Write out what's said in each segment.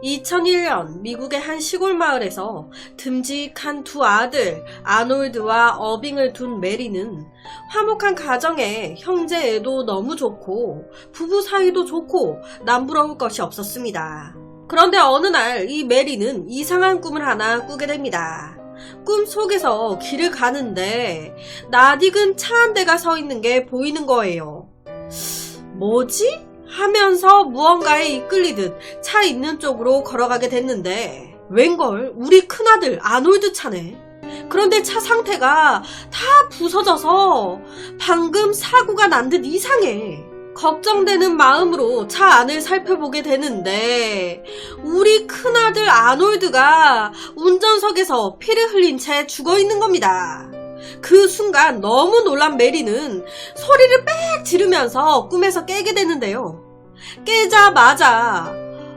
2001년 미국의 한 시골 마을에서 듬직한 두 아들 아놀드와 어빙을 둔 메리는 화목한 가정에 형제애도 너무 좋고 부부 사이도 좋고 남부러울 것이 없었습니다. 그런데 어느 날 이 메리는 이상한 꿈을 하나 꾸게 됩니다. 꿈 속에서 길을 가는데 낯익은 차 한 대가 서 있는 게 보이는 거예요. 뭐지? 하면서 무언가에 이끌리듯 차 있는 쪽으로 걸어가게 됐는데 웬걸 우리 큰아들 아놀드 차네. 그런데 차 상태가 다 부서져서 방금 사고가 난 듯 이상해. 걱정되는 마음으로 차 안을 살펴보게 되는데 우리 큰아들 아놀드가 운전석에서 피를 흘린 채 죽어있는 겁니다. 그 순간 너무 놀란 메리는 소리를 빽 지르면서 꿈에서 깨게 되는데요. 깨자마자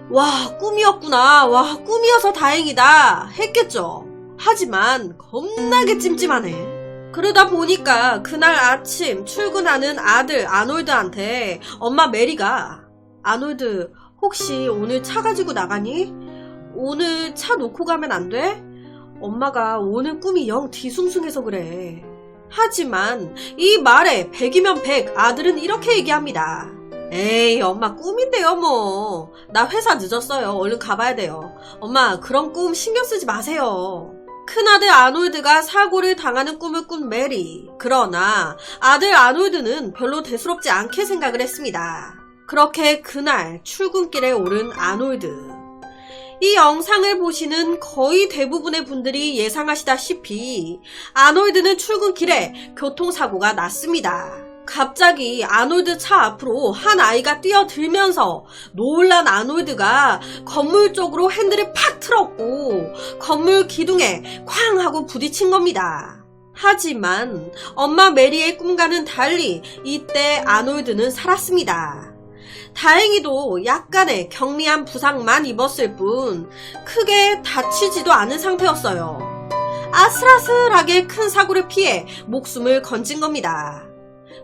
와, 꿈이었구나, 와, 꿈이어서 다행이다 했겠죠. 하지만 겁나게 찜찜하네. 그러다 보니까 그날 아침 출근하는 아들 아놀드한테 엄마 메리가 아놀드 혹시 오늘 차 가지고 나가니? 오늘 차 놓고 가면 안 돼? 엄마가 오늘 꿈이 영 뒤숭숭해서 그래. 하지만 이 말에 100이면 100 아들은 이렇게 얘기합니다. 에이, 엄마 꿈인데요 뭐. 나 회사 늦었어요. 얼른 가봐야 돼요. 엄마 그런 꿈 신경 쓰지 마세요. 큰아들 아놀드가 사고를 당하는 꿈을 꾼 메리. 그러나 아들 아놀드는 별로 대수롭지 않게 생각을 했습니다. 그렇게 그날 출근길에 오른 아놀드. 이 영상을 보시는 거의 대부분의 분들이 예상하시다시피 아놀드는 출근길에 교통사고가 났습니다. 갑자기 아놀드 차 앞으로 한 아이가 뛰어들면서 놀란 아놀드가 건물 쪽으로 핸들을 팍 틀었고 건물 기둥에 쾅 하고 부딪힌 겁니다. 하지만 엄마 메리의 꿈과는 달리 이때 아놀드는 살았습니다. 다행히도 약간의 경미한 부상만 입었을 뿐 크게 다치지도 않은 상태였어요. 아슬아슬하게 큰 사고를 피해 목숨을 건진 겁니다.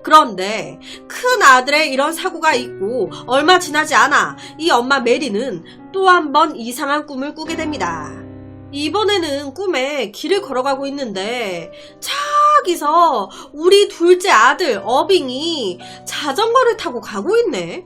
그런데 큰 아들의 이런 사고가 있고 얼마 지나지 않아 이 엄마 메리는 또 한 번 이상한 꿈을 꾸게 됩니다. 이번에는 꿈에 길을 걸어가고 있는데 저기서 우리 둘째 아들 어빙이 자전거를 타고 가고 있네.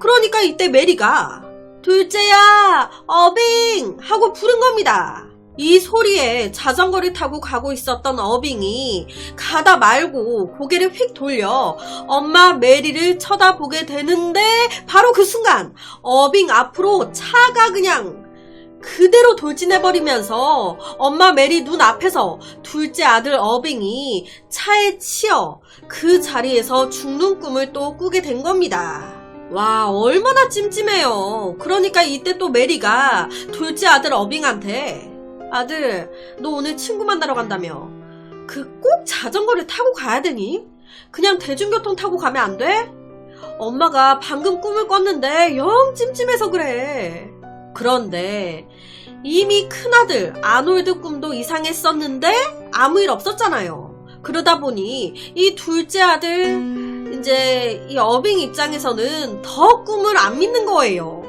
그러니까 이때 메리가 둘째야 어빙 하고 부른 겁니다. 이 소리에 자전거를 타고 가고 있었던 어빙이 가다 말고 고개를 휙 돌려 엄마 메리를 쳐다보게 되는데 바로 그 순간 어빙 앞으로 차가 그냥 그대로 돌진해버리면서 엄마 메리 눈앞에서 둘째 아들 어빙이 차에 치여 그 자리에서 죽는 꿈을 또 꾸게 된 겁니다. 와, 얼마나 찜찜해요. 그러니까 이때 또 메리가 둘째 아들 어빙한테 아들, 너 오늘 친구 만나러 간다며. 꼭 자전거를 타고 가야 되니? 그냥 대중교통 타고 가면 안 돼? 엄마가 방금 꿈을 꿨는데 영 찜찜해서 그래. 그런데 이미 큰아들 아놀드 꿈도 이상했었는데 아무 일 없었잖아요. 그러다 보니 이 둘째 아들 이제 이 어빙 입장에서는 더 꿈을 안 믿는 거예요.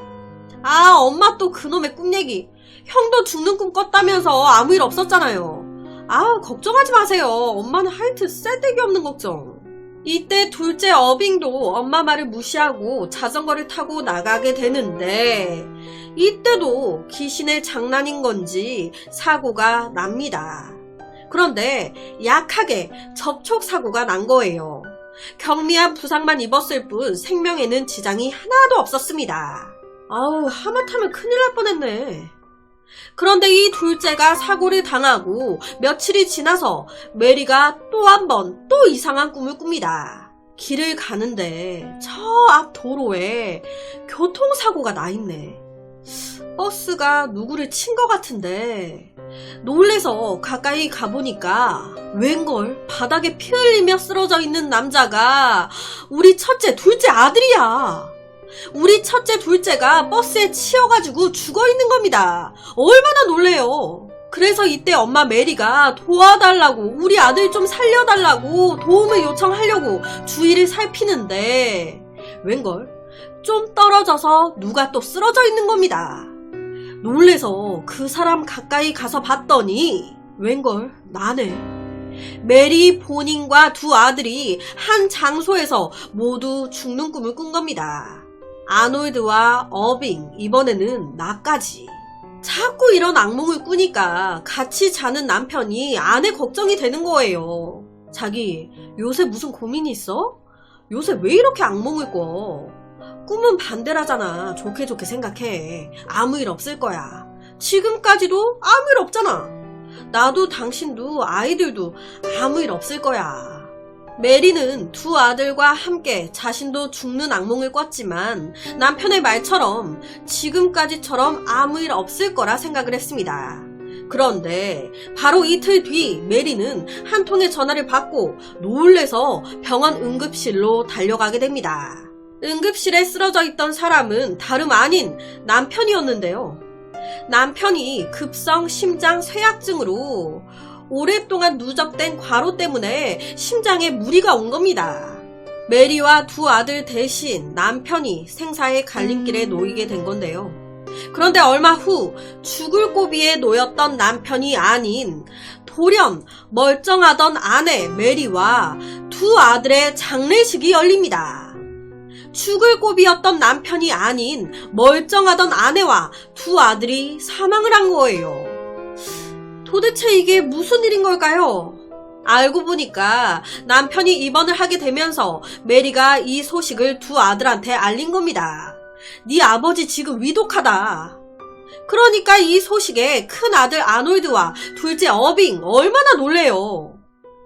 아, 엄마 또 그놈의 꿈 얘기. 형도 죽는 꿈 꿨다면서 아무 일 없었잖아요. 아, 걱정하지 마세요. 엄마는 하여튼 쓸데기 없는 걱정. 이때 둘째 어빙도 엄마 말을 무시하고 자전거를 타고 나가게 되는데 이때도 귀신의 장난인 건지 사고가 납니다. 그런데 약하게 접촉사고가 난 거예요. 경미한 부상만 입었을 뿐 생명에는 지장이 하나도 없었습니다. 아우, 하마터면 큰일 날 뻔했네. 그런데 이 둘째가 사고를 당하고 며칠이 지나서 메리가 또 한 번 또 이상한 꿈을 꿉니다. 길을 가는데 저 앞 도로에 교통사고가 나 있네. 버스가 누구를 친 것 같은데 놀래서 가까이 가보니까 웬걸 바닥에 피 흘리며 쓰러져 있는 남자가 우리 첫째 둘째 아들이야. 우리 첫째 둘째가 버스에 치여가지고 죽어있는 겁니다. 얼마나 놀래요. 그래서 이때 엄마 메리가 도와달라고 우리 아들 좀 살려달라고 도움을 요청하려고 주위를 살피는데 웬걸 좀 떨어져서 누가 또 쓰러져 있는 겁니다. 놀래서 그 사람 가까이 가서 봤더니 웬걸 나네. 메리 본인과 두 아들이 한 장소에서 모두 죽는 꿈을 꾼 겁니다. 아놀드와 어빙, 이번에는 나까지. 자꾸 이런 악몽을 꾸니까 같이 자는 남편이 아내 걱정이 되는 거예요. 자기, 요새 무슨 고민이 있어? 요새 왜 이렇게 악몽을 꿔? 꿈은 반대라잖아. 좋게 좋게 생각해. 아무 일 없을 거야. 지금까지도 아무 일 없잖아. 나도 당신도 아이들도 아무 일 없을 거야. 메리는 두 아들과 함께 자신도 죽는 악몽을 꿨지만 남편의 말처럼 지금까지처럼 아무 일 없을 거라 생각을 했습니다. 그런데 바로 이틀 뒤 메리는 한 통의 전화를 받고 놀래서 병원 응급실로 달려가게 됩니다. 응급실에 쓰러져 있던 사람은 다름 아닌 남편이었는데요. 남편이 급성 심장 쇠약증으로 오랫동안 누적된 과로 때문에 심장에 무리가 온 겁니다. 메리와 두 아들 대신 남편이 생사의 갈림길에 놓이게 된 건데요. 그런데 얼마 후 죽을 고비에 놓였던 남편이 아닌 돌연 멀쩡하던 아내 메리와 두 아들의 장례식이 열립니다. 죽을 고비였던 남편이 아닌 멀쩡하던 아내와 두 아들이 사망을 한 거예요. 도대체 이게 무슨 일인 걸까요? 알고 보니까 남편이 입원을 하게 되면서 메리가 이 소식을 두 아들한테 알린 겁니다. 네 아버지 지금 위독하다. 그러니까 이 소식에 큰 아들 아놀드와 둘째 어빙 얼마나 놀래요.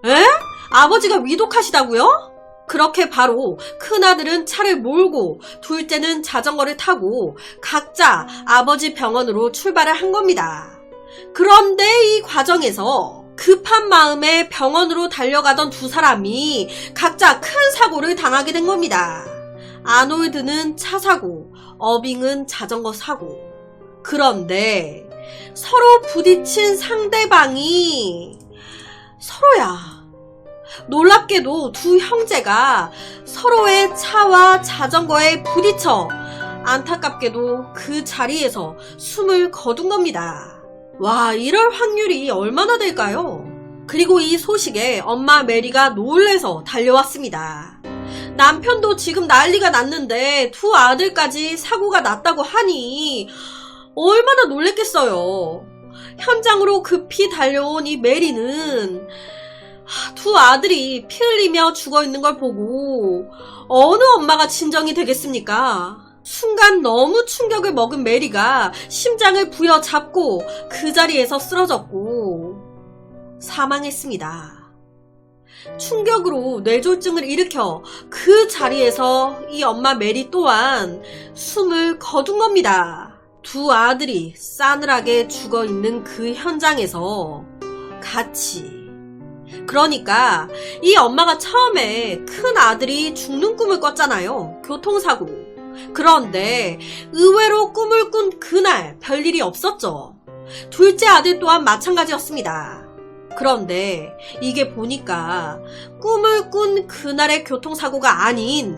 에? 아버지가 위독하시다고요? 그렇게 바로 큰아들은 차를 몰고 둘째는 자전거를 타고 각자 아버지 병원으로 출발을 한 겁니다. 그런데 이 과정에서 급한 마음에 병원으로 달려가던 두 사람이 각자 큰 사고를 당하게 된 겁니다. 아놀드는 차 사고, 어빙은 자전거 사고. 그런데 서로 부딪힌 상대방이 서로야. 놀랍게도 두 형제가 서로의 차와 자전거에 부딪혀 안타깝게도 그 자리에서 숨을 거둔 겁니다. 와, 이럴 확률이 얼마나 될까요? 그리고 이 소식에 엄마 메리가 놀래서 달려왔습니다. 남편도 지금 난리가 났는데 두 아들까지 사고가 났다고 하니 얼마나 놀랬겠어요. 현장으로 급히 달려온 이 메리는 두 아들이 피 흘리며 죽어있는 걸 보고 어느 엄마가 진정이 되겠습니까? 순간 너무 충격을 먹은 메리가 심장을 부여잡고 그 자리에서 쓰러졌고 사망했습니다. 충격으로 뇌졸중을 일으켜 그 자리에서 이 엄마 메리 또한 숨을 거둔 겁니다. 두 아들이 싸늘하게 죽어있는 그 현장에서 같이. 그러니까 이 엄마가 처음에 큰 아들이 죽는 꿈을 꿨잖아요. 교통사고. 그런데 의외로 꿈을 꾼 그날 별일이 없었죠. 둘째 아들 또한 마찬가지였습니다. 그런데 이게 보니까 꿈을 꾼 그날의 교통사고가 아닌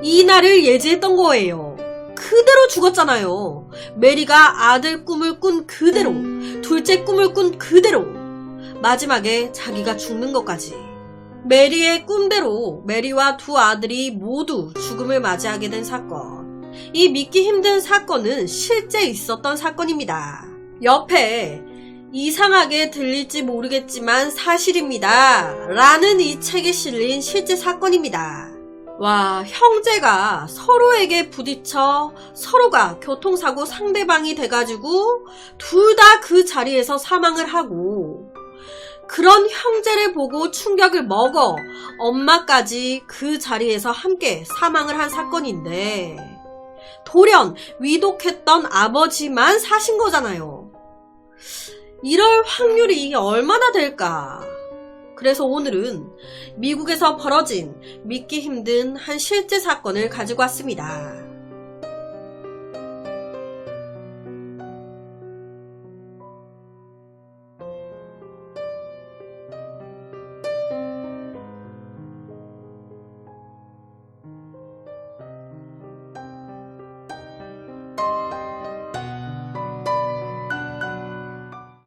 이날을 예지했던 거예요. 그대로 죽었잖아요. 메리가 아들 꿈을 꾼 그대로, 둘째 꿈을 꾼 그대로, 마지막에 자기가 죽는 것까지. 메리의 꿈대로 메리와 두 아들이 모두 죽음을 맞이하게 된 사건. 이 믿기 힘든 사건은 실제 있었던 사건입니다. 옆에 이상하게 들릴지 모르겠지만 사실입니다 라는 이 책에 실린 실제 사건입니다. 와, 형제가 서로에게 부딪혀 서로가 교통사고 상대방이 돼가지고 둘 다 그 자리에서 사망을 하고 그런 형제를 보고 충격을 먹어 엄마까지 그 자리에서 함께 사망을 한 사건인데 돌연 위독했던 아버지만 사신 거잖아요. 이럴 확률이 얼마나 될까? 그래서 오늘은 미국에서 벌어진 믿기 힘든 한 실제 사건을 가지고 왔습니다.